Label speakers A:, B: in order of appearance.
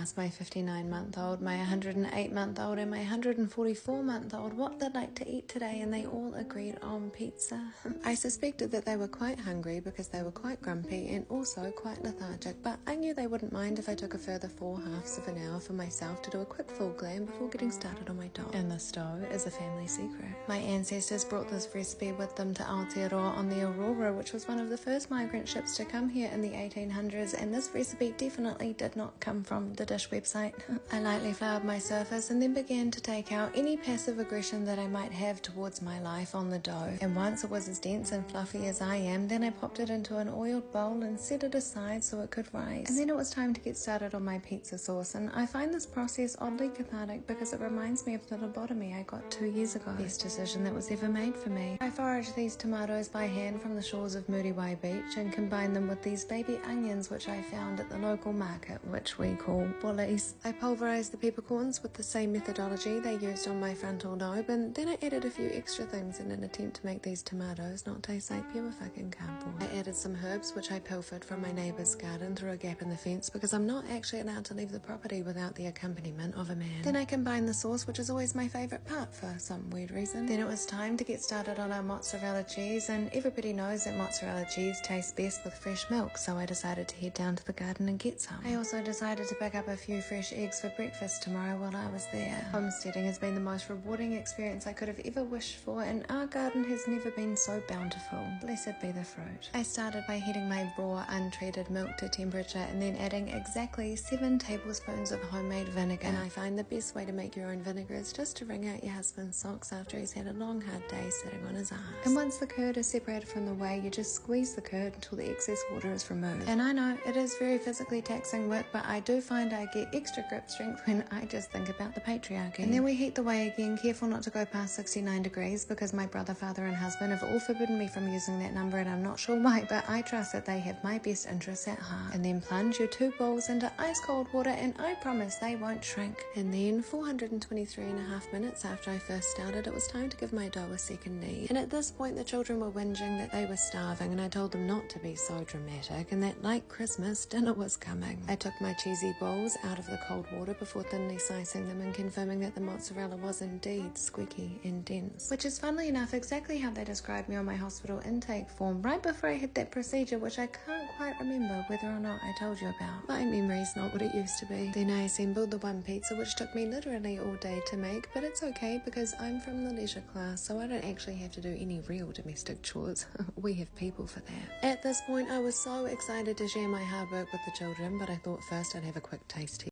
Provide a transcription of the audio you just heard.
A: asked my 59-month-old, my 108-month-old, and my 144-month-old what they'd like to eat today, and they all agreed on pizza. I suspected that they were quite hungry because they were quite grumpy and also quite lethargic, but I knew they wouldn't mind if I took a further 4/2 of an hour for myself to do a quick full glam before getting started on my dough. And the stove is a family secret. My ancestors brought this recipe with them to Aotearoa on the Aurora, which was one of the first migrant ships to come here in the 1800s, and this recipe definitely did not come from the dish website. I lightly floured my surface and then began to take out any passive aggression that I might have towards my life on the dough. And once it was as dense and fluffy as I am, then I popped it into an oiled bowl and set it aside so it could rise. And then it was time to get started on my pizza sauce, and I find this process oddly cathartic because it reminds me of the lobotomy I got 2 years ago. Best decision that was ever made for me. I foraged these tomatoes by hand from the shores of Muriwai Beach and combined them with these baby onions which I found at the local market, which we call bullies. I pulverized the peppercorns with the same methodology they used on my frontal lobe, and then I added a few extra things in an attempt to make these tomatoes not taste like pure fucking cardboard. I added some herbs which I pilfered from my neighbour's garden through a gap in the fence because I'm not actually allowed to leave the property without the accompaniment of a man. Then I combined the sauce, which is always my favourite part for some weird reason. Then it was time to get started on our mozzarella cheese, and everybody knows that mozzarella cheese tastes best with fresh milk, so I decided to head down to the garden and get some. I also decided to pick up a few fresh eggs for breakfast tomorrow while I was there. Homesteading has been the most rewarding experience I could have ever wished for, and our garden has never been so bountiful. Blessed be the fruit. I started by heating my raw, untreated milk to temperature and then adding exactly 7 tablespoons of homemade vinegar. And I find the best way to make your own vinegar is just to wring out your husband's socks after he's had a long hard day sitting on his ass. And once the curd is separated from the whey, you just squeeze the curd until the excess water is removed. And I know it is very physically taxing work, but I do find I get extra grip strength when I just think about the patriarchy. And then we heat the whey again, careful not to go past 69 degrees because my brother, father and husband have all forbidden me from using that number, and I'm not sure why, but I trust that they have my best interests at heart. And then plunge your 2 bowls into ice cold water, and I promise they won't shrink. And then 423.5 minutes after I first started, it was time to give my dough a second knead. And at this point the children were whinging that they were starving, and I told them not to be so dramatic and that, like Christmas, dinner was coming. I took my cheesy balls out of the cold water before thinly slicing them and confirming that the mozzarella was indeed squeaky and dense, which is funnily enough exactly how they described me on my hospital intake form right before I had that procedure, which I can't quite remember whether or not I told you about. My memory's not what it used to be. Then I assembled the one pizza, which took me literally all day to make, but it's okay because I'm from the leisure class, so I don't actually have to do any real domestic chores. We have people for that. At this point I was so excited to share my hard work with the children, but I thought first I'd have a quick taste test.